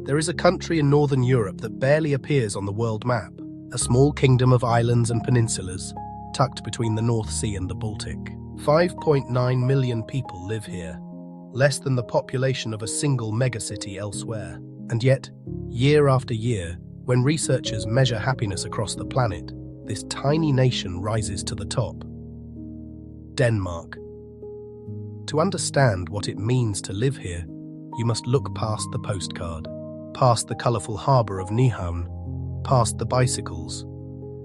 There is a country in northern Europe that barely appears on the world map, a small kingdom of islands and peninsulas, tucked between the North Sea and the Baltic. 5.9 million people live here, less than the population of a single megacity elsewhere. And yet, year after year, when researchers measure happiness across the planet, this tiny nation rises to the top. Denmark. To understand what it means to live here, you must look past the postcard, past the colourful harbour of Nyhavn, past the bicycles,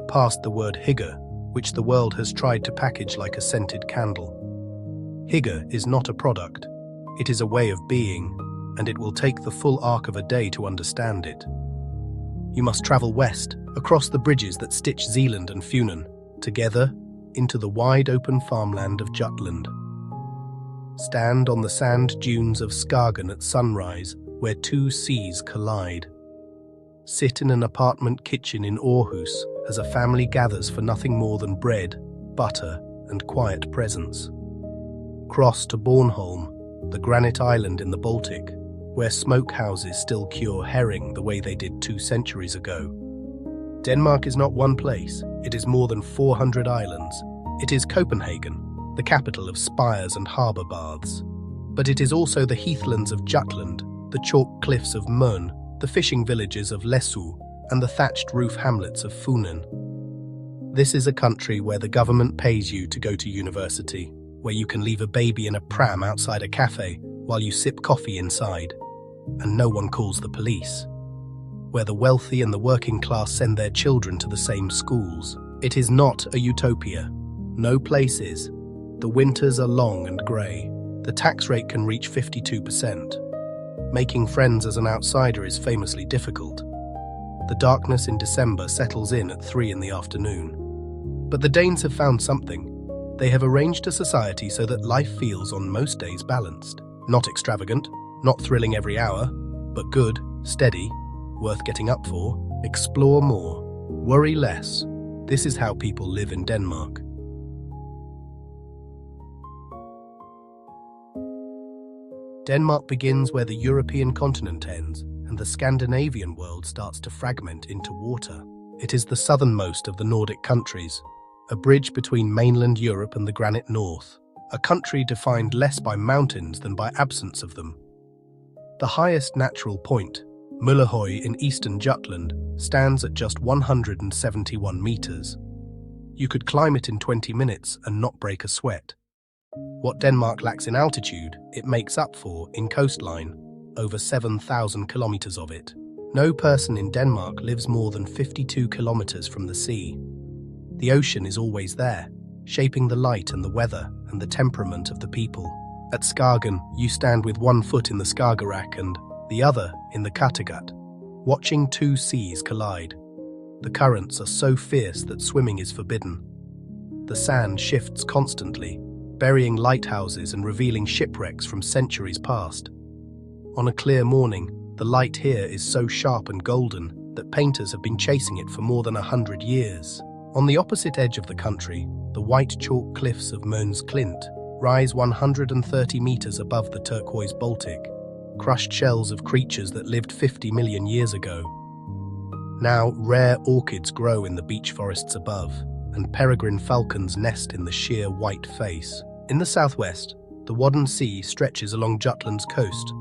past the word Hygge, which the world has tried to package like a scented candle. Hygge is not a product, it is a way of being, and it will take the full arc of a day to understand it. You must travel west, across the bridges that stitch Zealand and Funen, together into the wide open farmland of Jutland. Stand on the sand dunes of Skagen at sunrise, where two seas collide. Sit in an apartment kitchen in Aarhus as a family gathers for nothing more than bread, butter, and quiet presence. Cross to Bornholm, the granite island in the Baltic, where smokehouses still cure herring the way they did 2 centuries ago. Denmark is not one place, it is more than 400 islands. It is Copenhagen, the capital of spires and harbour baths. But it is also the heathlands of Jutland, the chalk cliffs of Møn, the fishing villages of Læsø, and the thatched roof hamlets of Funen. This is a country where the government pays you to go to university, where you can leave a baby in a pram outside a cafe while you sip coffee inside, and no one calls the police. Where the wealthy and the working class send their children to the same schools. It is not a utopia. No place is. The winters are long and grey. The tax rate can reach 52%. Making friends as an outsider is famously difficult. The darkness in December settles in at 3 in the afternoon. But the Danes have found something. They have arranged a society so that life feels on most days balanced. Not extravagant, not thrilling every hour, but good, steady, worth getting up for. Explore more, worry less. This is how people live in Denmark. Denmark begins where the European continent ends and the Scandinavian world starts to fragment into water. It is the southernmost of the Nordic countries, a bridge between mainland Europe and the granite north, a country defined less by mountains than by absence of them. The highest natural point, Møllehøj in eastern Jutland, stands at just 171 meters. You could climb it in 20 minutes and not break a sweat. What Denmark lacks in altitude, it makes up for in coastline, over 7,000 kilometers of it. No person in Denmark lives more than 52 kilometers from the sea. The ocean is always there, shaping the light and the weather and the temperament of the people. At Skagen, you stand with one foot in the Skagerrak and the other in the Kattegat, watching 2 seas collide. The currents are so fierce that swimming is forbidden. The sand shifts constantly, burying lighthouses and revealing shipwrecks from centuries past. On a clear morning, the light here is so sharp and golden that painters have been chasing it for more than 100 years. On the opposite edge of the country, the white chalk cliffs of Møns Klint rise 130 meters above the turquoise Baltic, crushed shells of creatures that lived 50 million years ago. Now, rare orchids grow in the beech forests above, and peregrine falcons nest in the sheer white face. In the southwest, the Wadden Sea stretches along Jutland's coast,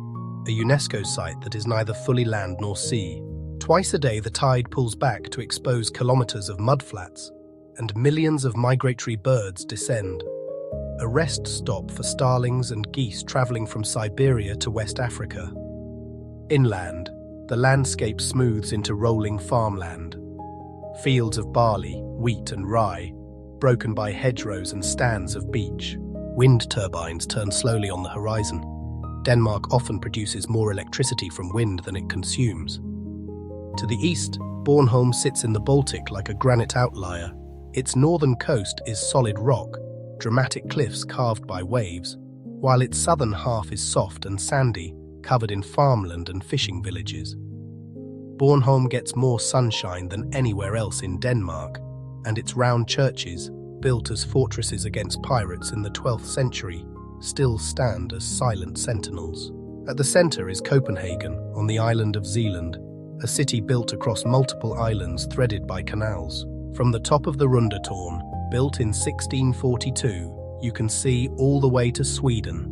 a UNESCO site that is neither fully land nor sea. Twice a day the tide pulls back to expose kilometers of mudflats, and millions of migratory birds descend. A rest stop for starlings and geese travelling from Siberia to West Africa. Inland, the landscape smooths into rolling farmland. Fields of barley, wheat and rye, broken by hedgerows and stands of beech. Wind turbines turn slowly on the horizon. Denmark often produces more electricity from wind than it consumes. To the east, Bornholm sits in the Baltic like a granite outlier. Its northern coast is solid rock, dramatic cliffs carved by waves, while its southern half is soft and sandy, covered in farmland and fishing villages. Bornholm gets more sunshine than anywhere else in Denmark, and its round churches, built as fortresses against pirates in the 12th century, still stand as silent sentinels. At the center is Copenhagen, on the island of Zealand, a city built across multiple islands threaded by canals. From the top of the Rundetårn, built in 1642, you can see all the way to Sweden.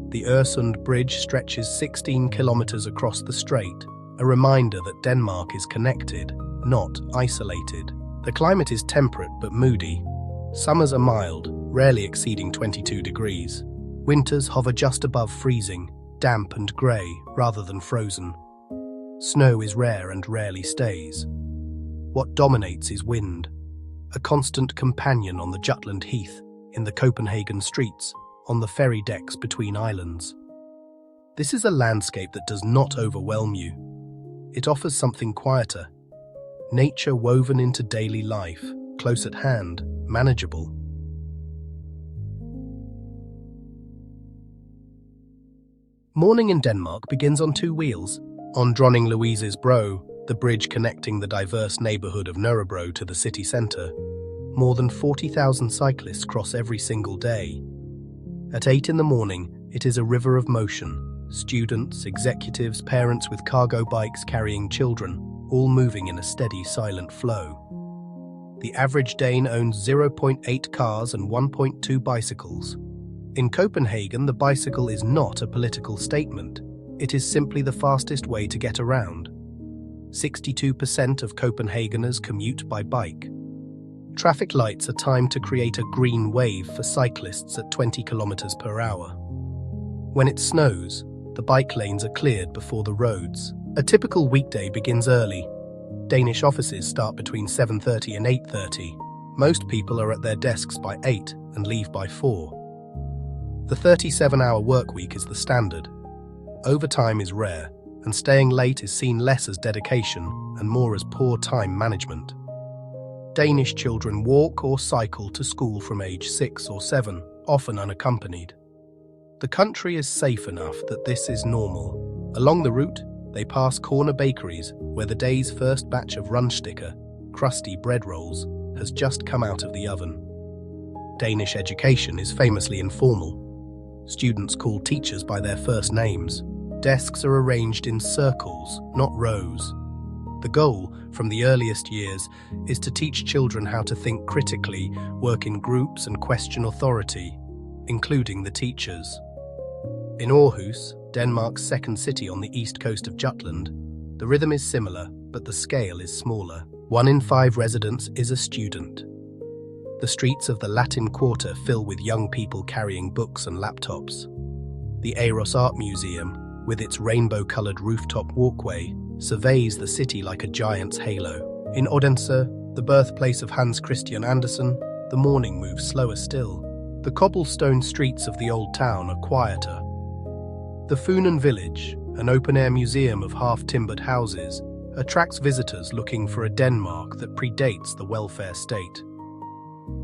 The Øresund Bridge stretches 16 kilometers across the strait, a reminder that Denmark is connected, not isolated. The climate is temperate but moody. Summers are mild, rarely exceeding 22 degrees. Winters hover just above freezing, damp and grey rather than frozen. Snow is rare and rarely stays. What dominates is wind, a constant companion on the Jutland Heath, in the Copenhagen streets, on the ferry decks between islands. This is a landscape that does not overwhelm you. It offers something quieter. Nature woven into daily life, close at hand, manageable. Morning in Denmark begins on two wheels. On Dronning Louise's Bro, the bridge connecting the diverse neighbourhood of Nørrebro to the city centre, more than 40,000 cyclists cross every single day. At 8 in the morning, it is a river of motion. Students, executives, parents with cargo bikes carrying children, all moving in a steady, silent flow. The average Dane owns 0.8 cars and 1.2 bicycles. In Copenhagen, the bicycle is not a political statement. It is simply the fastest way to get around. 62% of Copenhageners commute by bike. Traffic lights are timed to create a green wave for cyclists at 20 kilometers per hour. When it snows, the bike lanes are cleared before the roads. A typical weekday begins early. Danish offices start between 7:30 and 8:30. Most people are at their desks by 8 and leave by 4. The 37-hour workweek is the standard. Overtime is rare, and staying late is seen less as dedication and more as poor time management. Danish children walk or cycle to school from age 6 or 7, often unaccompanied. The country is safe enough that this is normal. Along the route, they pass corner bakeries where the day's first batch of rundstykker, crusty bread rolls, has just come out of the oven. Danish education is famously informal. Students call teachers by their first names. Desks are arranged in circles, not rows. The goal, from the earliest years, is to teach children how to think critically, work in groups and question authority, including the teachers. In Aarhus, Denmark's second city on the east coast of Jutland, the rhythm is similar, but the scale is smaller. 1 in 5 residents is a student. The streets of the Latin Quarter fill with young people carrying books and laptops. The Aarhus Art Museum, with its rainbow-coloured rooftop walkway, surveys the city like a giant's halo. In Odense, the birthplace of Hans Christian Andersen, the morning moves slower still. The cobblestone streets of the old town are quieter. The Funen village, an open-air museum of half-timbered houses, attracts visitors looking for a Denmark that predates the welfare state.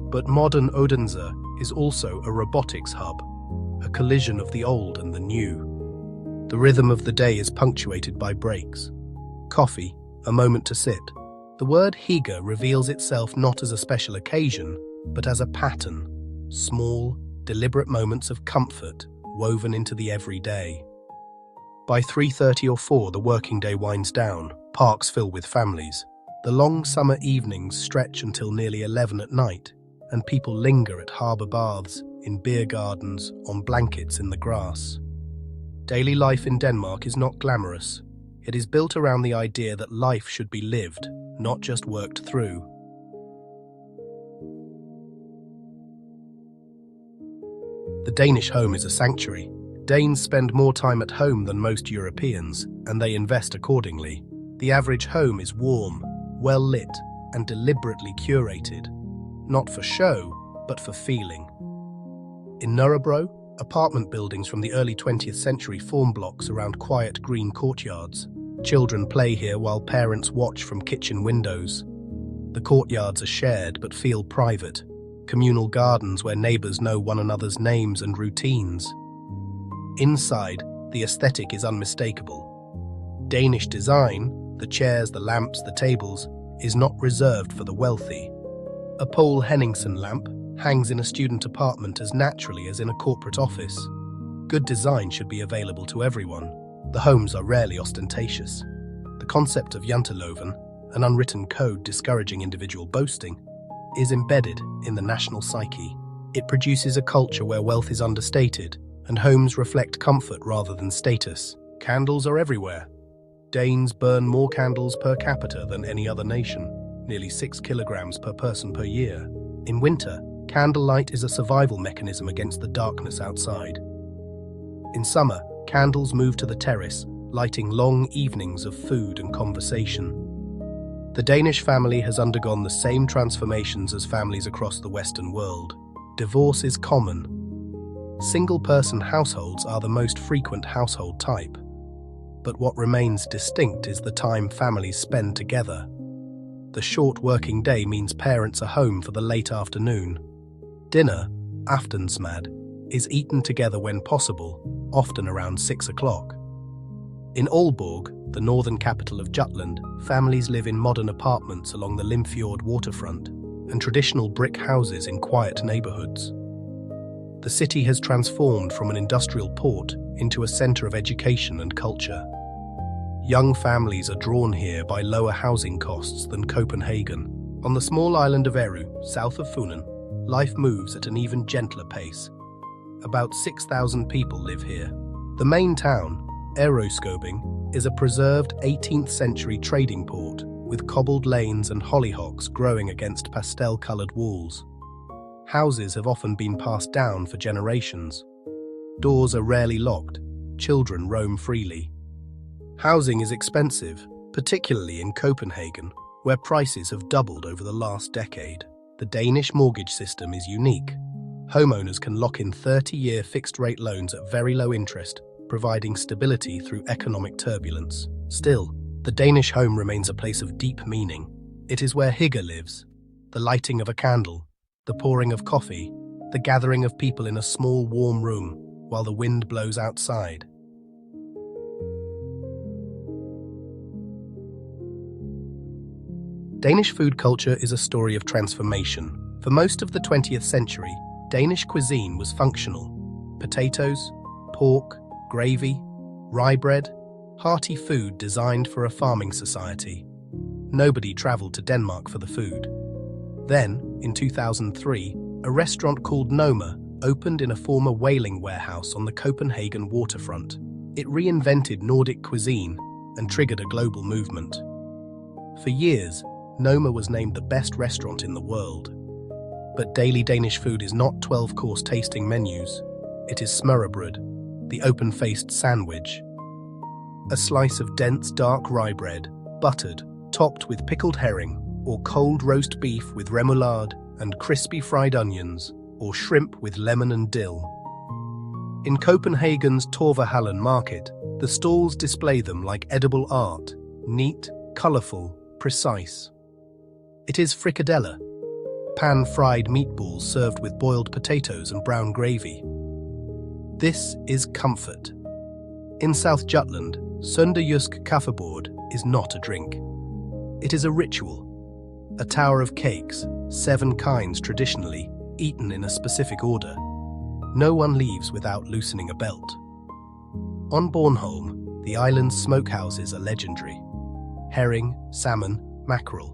But modern Odense is also a robotics hub, a collision of the old and the new. The rhythm of the day is punctuated by breaks. Coffee, a moment to sit. The word Hygge reveals itself not as a special occasion, but as a pattern. Small, deliberate moments of comfort woven into the everyday. By 3:30 or 4, the working day winds down. Parks fill with families. The long summer evenings stretch until nearly 11 at night, and people linger at harbour baths, in beer gardens, on blankets in the grass. Daily life in Denmark is not glamorous. It is built around the idea that life should be lived, not just worked through. The Danish home is a sanctuary. Danes spend more time at home than most Europeans, and they invest accordingly. The average home is warm, well lit, and deliberately curated. Not for show, but for feeling. In Nørrebro, apartment buildings from the early 20th century form blocks around quiet green courtyards. Children play here while parents watch from kitchen windows. The courtyards are shared but feel private. Communal gardens where neighbours know one another's names and routines. Inside, the aesthetic is unmistakable. Danish design, the chairs, the lamps, the tables, is not reserved for the wealthy. A Poul Henningsen lamp hangs in a student apartment as naturally as in a corporate office. Good design should be available to everyone. The homes are rarely ostentatious. The concept of janteloven, an unwritten code discouraging individual boasting, is embedded in the national psyche. It produces a culture where wealth is understated and homes reflect comfort rather than status. Candles are everywhere. Danes burn more candles per capita than any other nation, nearly 6 kilograms per person per year. In winter, candlelight is a survival mechanism against the darkness outside. In summer, candles move to the terrace, lighting long evenings of food and conversation. The Danish family has undergone the same transformations as families across the Western world. Divorce is common. Single-person households are the most frequent household type. But what remains distinct is the time families spend together. The short working day means parents are home for the late afternoon. Dinner, aftensmad, is eaten together when possible, often around 6 o'clock. In Aalborg, the northern capital of Jutland, families live in modern apartments along the Limfjord waterfront and traditional brick houses in quiet neighborhoods. The city has transformed from an industrial port into a center of education and culture. Young families are drawn here by lower housing costs than Copenhagen. On the small island of Ærø, south of Funen, life moves at an even gentler pace. About 6,000 people live here. The main town, Skagen, is a preserved 18th century trading port with cobbled lanes and hollyhocks growing against pastel-colored walls. Houses have often been passed down for generations. Doors are rarely locked. Children roam freely. Housing is expensive, particularly in Copenhagen, where prices have doubled over the last decade. The Danish mortgage system is unique. Homeowners can lock in 30-year fixed-rate loans at very low interest, providing stability through economic turbulence. Still, the Danish home remains a place of deep meaning. It is where Hygge lives, the lighting of a candle, the pouring of coffee, the gathering of people in a small warm room while the wind blows outside. Danish food culture is a story of transformation. For most of the 20th century, Danish cuisine was functional. Potatoes, pork, gravy, rye bread, hearty food designed for a farming society. Nobody traveled to Denmark for the food. Then, in 2003, a restaurant called Noma opened in a former whaling warehouse on the Copenhagen waterfront. It reinvented Nordic cuisine and triggered a global movement. For years, Noma was named the best restaurant in the world. But daily Danish food is not 12-course tasting menus. It is smørrebrød, the open-faced sandwich. A slice of dense, dark rye bread, buttered, topped with pickled herring, or cold roast beef with remoulade and crispy fried onions, or shrimp with lemon and dill. In Copenhagen's Torvehallen market, the stalls display them like edible art, neat, colourful, precise. It is frikadelle, pan-fried meatballs served with boiled potatoes and brown gravy. This is comfort. In South Jutland, Sønderjysk kaffebord is not a drink. It is a ritual, a tower of cakes, 7 kinds traditionally, eaten in a specific order. No one leaves without loosening a belt. On Bornholm, the island's smokehouses are legendary. Herring, salmon, mackerel,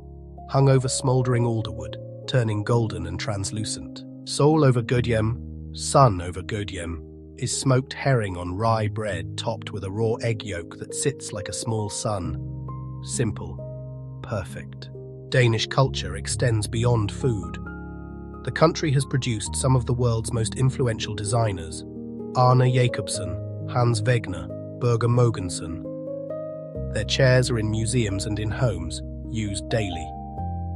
hung over smouldering alderwood, turning golden and translucent. Sol over Gudhjem, sun over Gudhjem, is smoked herring on rye bread topped with a raw egg yolk that sits like a small sun. Simple, perfect. Danish culture extends beyond food. The country has produced some of the world's most influential designers: Arne Jacobsen, Hans Wegner, Birger Mogensen. Their chairs are in museums and in homes, used daily.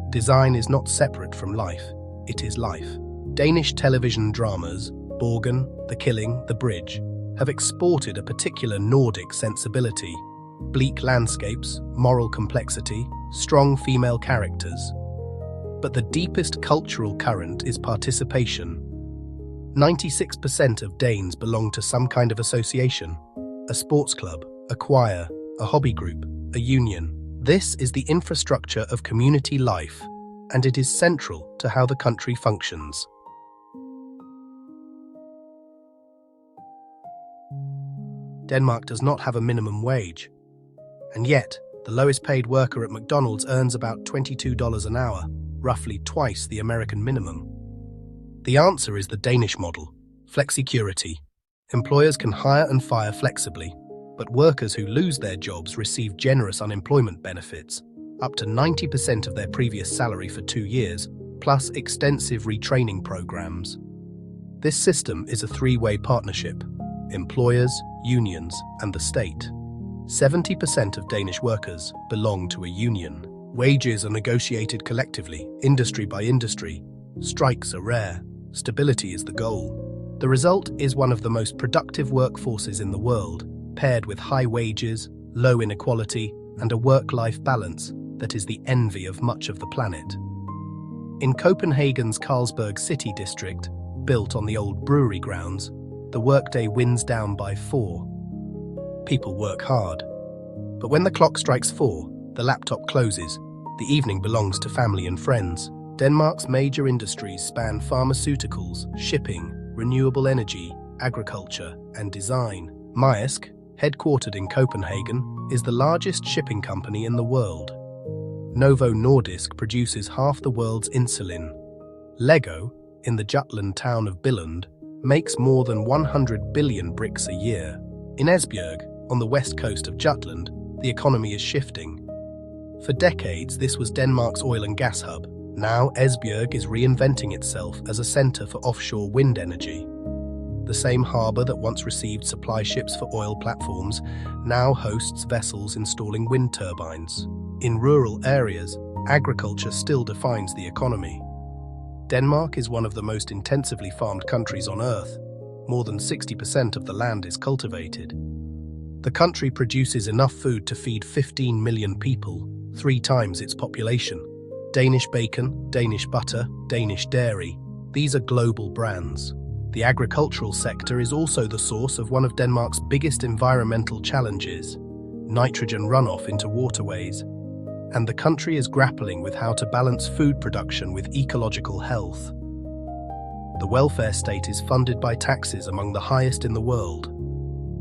Design is not separate from life, it is life. Danish television dramas, Borgen, The Killing, The Bridge, have exported a particular Nordic sensibility: bleak landscapes, moral complexity, strong female characters. But the deepest cultural current is participation. 96% of Danes belong to some kind of association: a sports club, a choir, a hobby group, a union. This is the infrastructure of community life, and it is central to how the country functions. Denmark does not have a minimum wage. And yet, the lowest paid worker at McDonald's earns about $22 an hour, roughly twice the American minimum. The answer is the Danish model, flexicurity. Employers can hire and fire flexibly, but workers who lose their jobs receive generous unemployment benefits, up to 90% of their previous salary for 2 years, plus extensive retraining programs. This system is a three-way partnership: employers, unions, and the state. 70% of Danish workers belong to a union. Wages are negotiated collectively, industry by industry. Strikes are rare. Stability is the goal. The result is one of the most productive workforces in the world, paired with high wages, low inequality, and a work-life balance that is the envy of much of the planet. In Copenhagen's Carlsberg City district, built on the old brewery grounds, the workday winds down by 4. People work hard. But when the clock strikes 4, the laptop closes. The evening belongs to family and friends. Denmark's major industries span pharmaceuticals, shipping, renewable energy, agriculture, and design. Maersk, headquartered in Copenhagen, is the largest shipping company in the world. Novo Nordisk produces half the world's insulin. Lego, in the Jutland town of Billund, makes more than 100 billion bricks a year. In Esbjerg, on the west coast of Jutland, the economy is shifting. For decades, this was Denmark's oil and gas hub. Now, Esbjerg is reinventing itself as a centre for offshore wind energy. The same harbour that once received supply ships for oil platforms now hosts vessels installing wind turbines. In rural areas, agriculture still defines the economy. Denmark is one of the most intensively farmed countries on Earth. More than 60% of the land is cultivated. The country produces enough food to feed 15 million people, 3 times its population. Danish bacon, Danish butter, Danish dairy, these are global brands. The agricultural sector is also the source of one of Denmark's biggest environmental challenges: nitrogen runoff into waterways. And the country is grappling with how to balance food production with ecological health. The welfare state is funded by taxes among the highest in the world.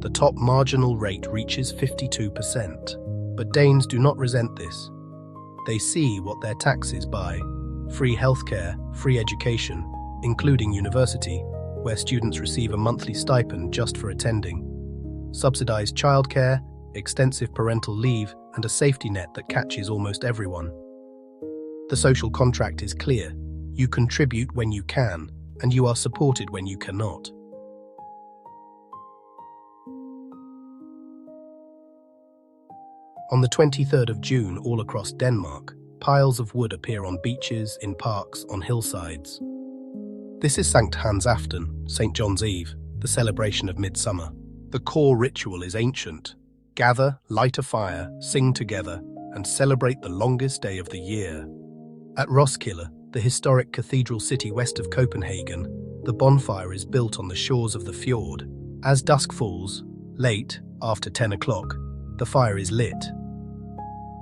The top marginal rate reaches 52%. But Danes do not resent this. They see what their taxes buy: free healthcare, free education, including university, where students receive a monthly stipend just for attending, subsidized childcare, extensive parental leave, and a safety net that catches almost everyone. The social contract is clear: you contribute when you can, and you are supported when you cannot. On the 23rd of June, all across Denmark, piles of wood appear on beaches, in parks, on hillsides. This is Sankt Hans Aften, St. John's Eve, the celebration of midsummer. The core ritual is ancient. Gather, light a fire, sing together, and celebrate the longest day of the year. At Roskilde, the historic cathedral city west of Copenhagen, the bonfire is built on the shores of the fjord. As dusk falls, late, after 10 o'clock, the fire is lit.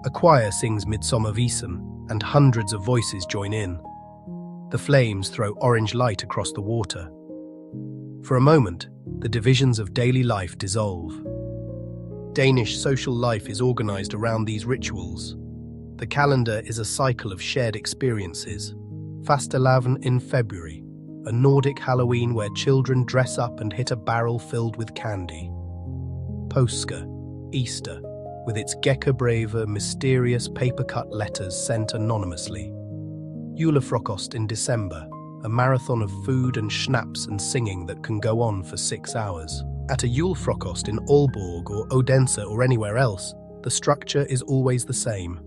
A choir sings Midsommervisen, and hundreds of voices join in. The flames throw orange light across the water. For a moment, the divisions of daily life dissolve. Danish social life is organized around these rituals. The calendar is a cycle of shared experiences. Fastelavn in February, a Nordic Halloween where children dress up and hit a barrel filled with candy. Påske, Easter, with its Gekkebreve, mysterious paper-cut letters sent anonymously. Julefrokost in December, a marathon of food and schnapps and singing that can go on for 6 hours. At a Julefrokost in Aalborg or Odense or anywhere else, the structure is always the same.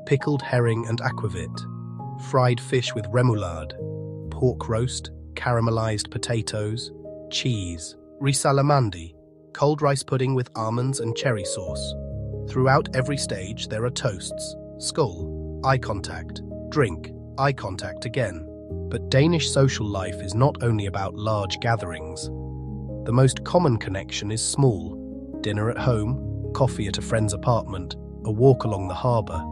Pickled herring and aquavit, fried fish with remoulade, pork roast, caramelized potatoes, cheese, risalamandi, cold rice pudding with almonds and cherry sauce. Throughout every stage there are toasts: skål, eye contact, drink, eye contact again. But Danish social life is not only about large gatherings. The most common connection is small: dinner at home, coffee at a friend's apartment, a walk along the harbour.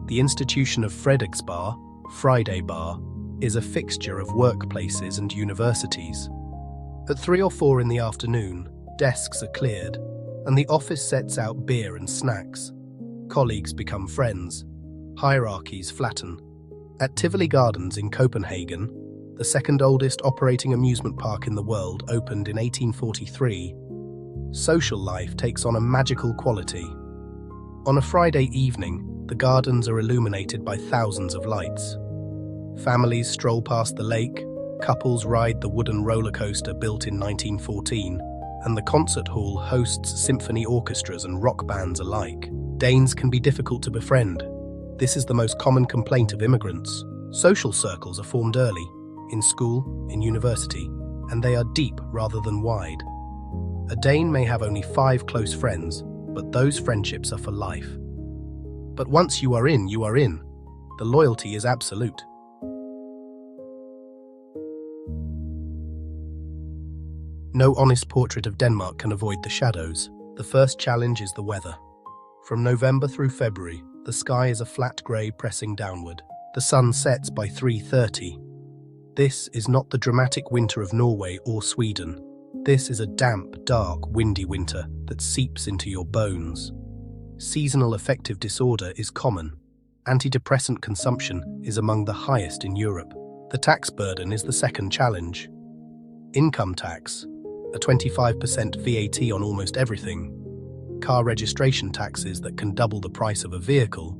The institution of fredagsbar, Friday bar, is a fixture of workplaces and universities. At 3 or 4 in the afternoon, Desks are cleared, and the office sets out beer and snacks. Colleagues become friends. Hierarchies flatten. At Tivoli Gardens in Copenhagen, the second oldest operating amusement park in the world, opened in 1843, social life takes on a magical quality. On a Friday evening, the gardens are illuminated by thousands of lights. Families stroll past the lake, couples ride the wooden roller coaster built in 1914, and the concert hall hosts symphony orchestras and rock bands alike. Danes can be difficult to befriend. This is the most common complaint of immigrants. Social circles are formed early, in school, in university, and they are deep rather than wide. A Dane may have only 5 close friends, but those friendships are for life. But once you are in, you are in. The loyalty is absolute. No honest portrait of Denmark can avoid the shadows. The first challenge is the weather. From November through February, the sky is a flat grey pressing downward. The sun sets by 3:30. This is not the dramatic winter of Norway or Sweden. This is a damp, dark, windy winter that seeps into your bones. Seasonal affective disorder is common. Antidepressant consumption is among the highest in Europe. The tax burden is the second challenge. Income tax, a 25% VAT on almost everything, car registration taxes that can double the price of a vehicle,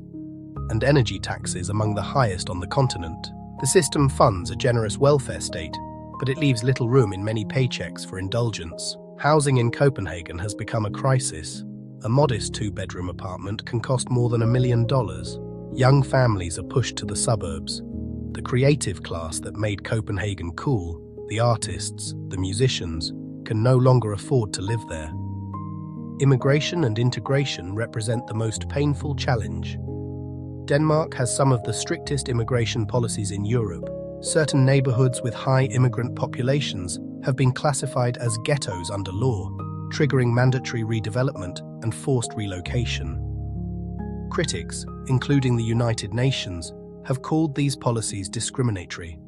and energy taxes among the highest on the continent. The system funds a generous welfare state, but it leaves little room in many paychecks for indulgence. Housing in Copenhagen has become a crisis. A modest 2-bedroom apartment can cost more than $1 million. Young families are pushed to the suburbs. The creative class that made Copenhagen cool, the artists, the musicians, can no longer afford to live there. Immigration and integration represent the most painful challenge. Denmark has some of the strictest immigration policies in Europe. Certain neighborhoods with high immigrant populations have been classified as ghettos under law, triggering mandatory redevelopment and forced relocation. Critics, including the United Nations, have called these policies discriminatory.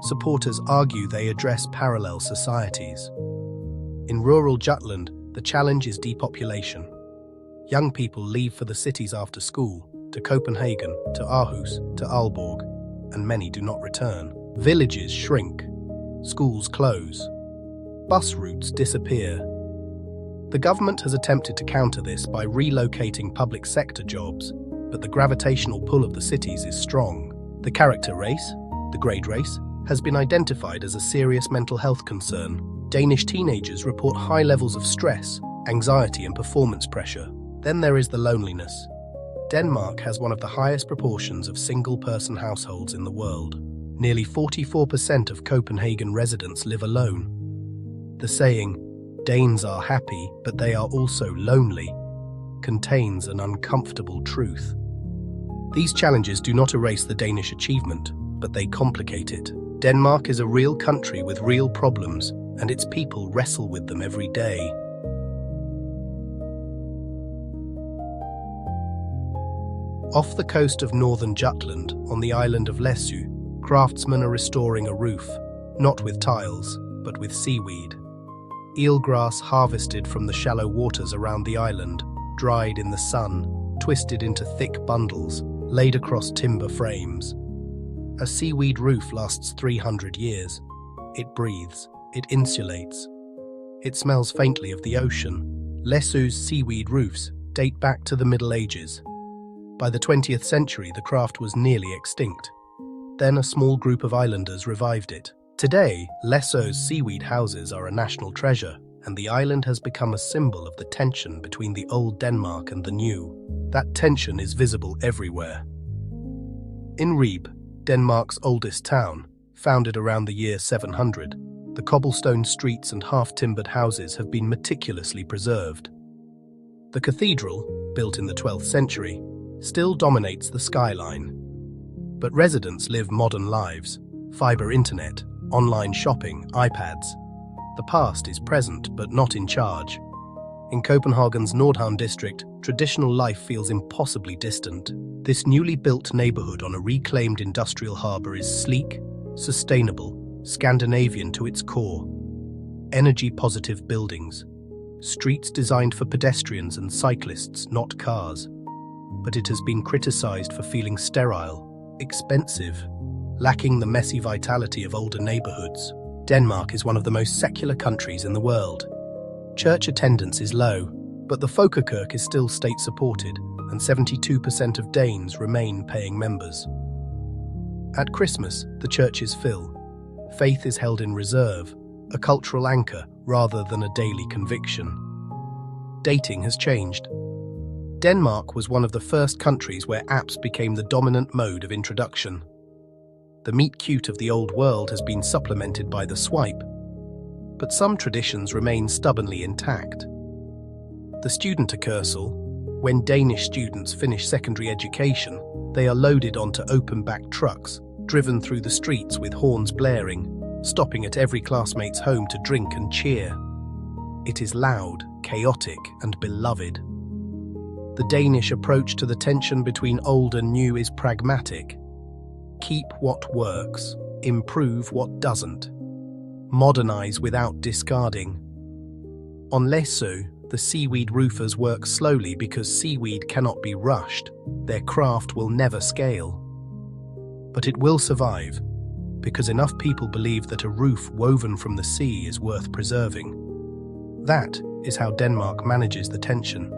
Supporters argue they address parallel societies. In rural Jutland, the challenge is depopulation. Young people leave for the cities after school, to Copenhagen, to Aarhus, to Aalborg, and many do not return. Villages shrink. Schools close. Bus routes disappear. The government has attempted to counter this by relocating public sector jobs, but the gravitational pull of the cities is strong. The character race, the grade race, has been identified as a serious mental health concern. Danish teenagers report high levels of stress, anxiety, and performance pressure. Then there is the loneliness. Denmark has one of the highest proportions of single-person households in the world. Nearly 44% of Copenhagen residents live alone. The saying, "Danes are happy, but they are also lonely," contains an uncomfortable truth. These challenges do not erase the Danish achievement, but they complicate it. Denmark is a real country with real problems, and its people wrestle with them every day. Off the coast of northern Jutland, on the island of Læsø, craftsmen are restoring a roof, not with tiles, but with seaweed. Eelgrass harvested from the shallow waters around the island, dried in the sun, twisted into thick bundles, laid across timber frames. A seaweed roof lasts 300 years. It breathes, it insulates. It smells faintly of the ocean. Læsø's seaweed roofs date back to the Middle Ages. By the 20th century, the craft was nearly extinct. Then a small group of islanders revived it. Today, Læsø's seaweed houses are a national treasure, and the island has become a symbol of the tension between the old Denmark and the new. That tension is visible everywhere. In Ribe, Denmark's oldest town, founded around the year 700, the cobblestone streets and half-timbered houses have been meticulously preserved. The cathedral, built in the 12th century, still dominates the skyline. But residents live modern lives, fiber internet, online shopping, iPads. The past is present but not in charge. In Copenhagen's Nordhavn district, traditional life feels impossibly distant. This newly built neighborhood on a reclaimed industrial harbor is sleek, sustainable, Scandinavian to its core. Energy-positive buildings, streets designed for pedestrians and cyclists, not cars. But it has been criticized for feeling sterile, expensive, lacking the messy vitality of older neighborhoods. Denmark is one of the most secular countries in the world. Church attendance is low, but the Folkekirke is still state-supported, and 72% of Danes remain paying members. At Christmas, the churches fill. Faith is held in reserve, a cultural anchor rather than a daily conviction. Dating has changed. Denmark was one of the first countries where apps became the dominant mode of introduction. The meet cute of the old world has been supplemented by the swipe, but some traditions remain stubbornly intact. The studentakursel, when Danish students finish secondary education, they are loaded onto open-back trucks, driven through the streets with horns blaring, stopping at every classmate's home to drink and cheer. It is loud, chaotic, and beloved. The Danish approach to the tension between old and new is pragmatic. Keep what works, improve what doesn't. Modernize without discarding. On Læsø, the seaweed roofers work slowly because seaweed cannot be rushed. Their craft will never scale. But it will survive, because enough people believe that a roof woven from the sea is worth preserving. That is how Denmark manages the tension.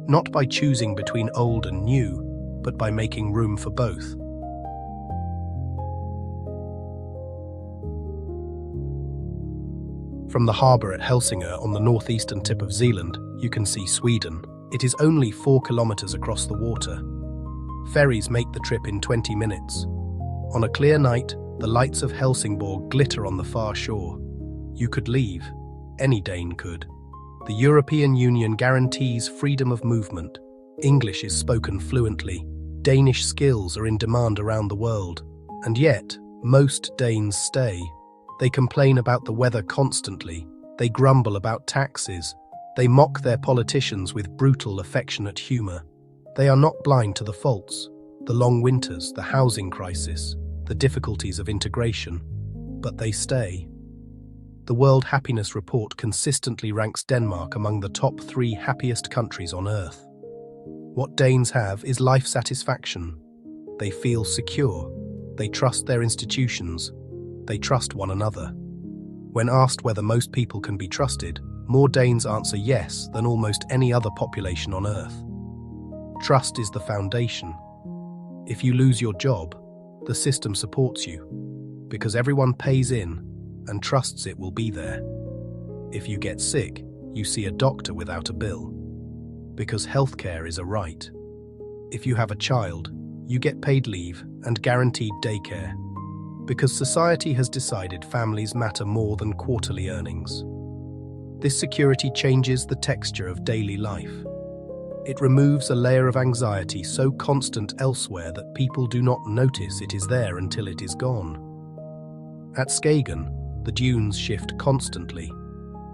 Not by choosing between old and new, but by making room for both. From the harbour at Helsingør on the northeastern tip of Zealand, you can see Sweden. It is only 4 kilometers across the water. Ferries make the trip in 20 minutes. On a clear night, the lights of Helsingborg glitter on the far shore. You could leave. Any Dane could. The European Union guarantees freedom of movement. English is spoken fluently. Danish skills are in demand around the world. And yet, most Danes stay. They complain about the weather constantly. They grumble about taxes. They mock their politicians with brutal, affectionate humour. They are not blind to the faults, the long winters, the housing crisis, the difficulties of integration. But they stay. The World Happiness Report consistently ranks Denmark among the top 3 happiest countries on Earth. What Danes have is life satisfaction. They feel secure. They trust their institutions. They trust one another. When asked whether most people can be trusted, more Danes answer yes than almost any other population on Earth. Trust is the foundation. If you lose your job, the system supports you, because everyone pays in and trusts it will be there. If you get sick, you see a doctor without a bill, because healthcare is a right. If you have a child, you get paid leave and guaranteed daycare, because society has decided families matter more than quarterly earnings. This security changes the texture of daily life. It removes a layer of anxiety so constant elsewhere that people do not notice it is there until it is gone. At Skagen, the dunes shift constantly.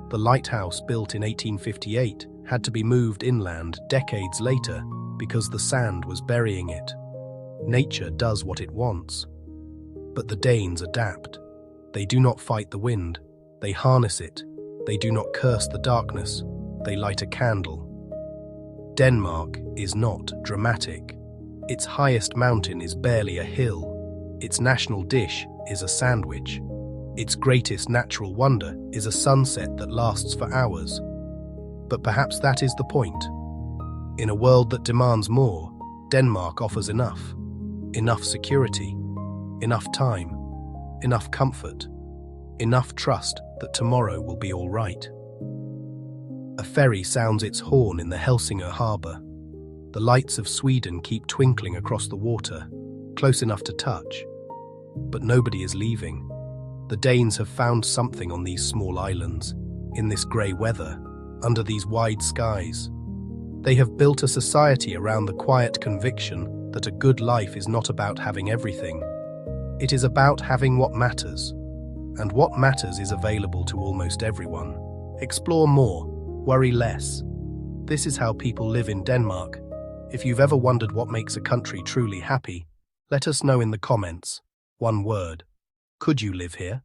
The lighthouse built in 1858 had to be moved inland decades later because the sand was burying it. Nature does what it wants. But the Danes adapt. They do not fight the wind. They harness it. They do not curse the darkness. They light a candle. Denmark is not dramatic. Its highest mountain is barely a hill. Its national dish is a sandwich. Its greatest natural wonder is a sunset that lasts for hours. But perhaps that is the point. In a world that demands more, Denmark offers enough. Enough security. Enough time, enough comfort, enough trust that tomorrow will be all right. A ferry sounds its horn in the Helsingør harbour. The lights of Sweden keep twinkling across the water, close enough to touch. But nobody is leaving. The Danes have found something on these small islands, in this grey weather, under these wide skies. They have built a society around the quiet conviction that a good life is not about having everything. It is about having what matters, and what matters is available to almost everyone. Explore more, worry less. This is how people live in Denmark. If you've ever wondered what makes a country truly happy, let us know in the comments. One word. Could you live here?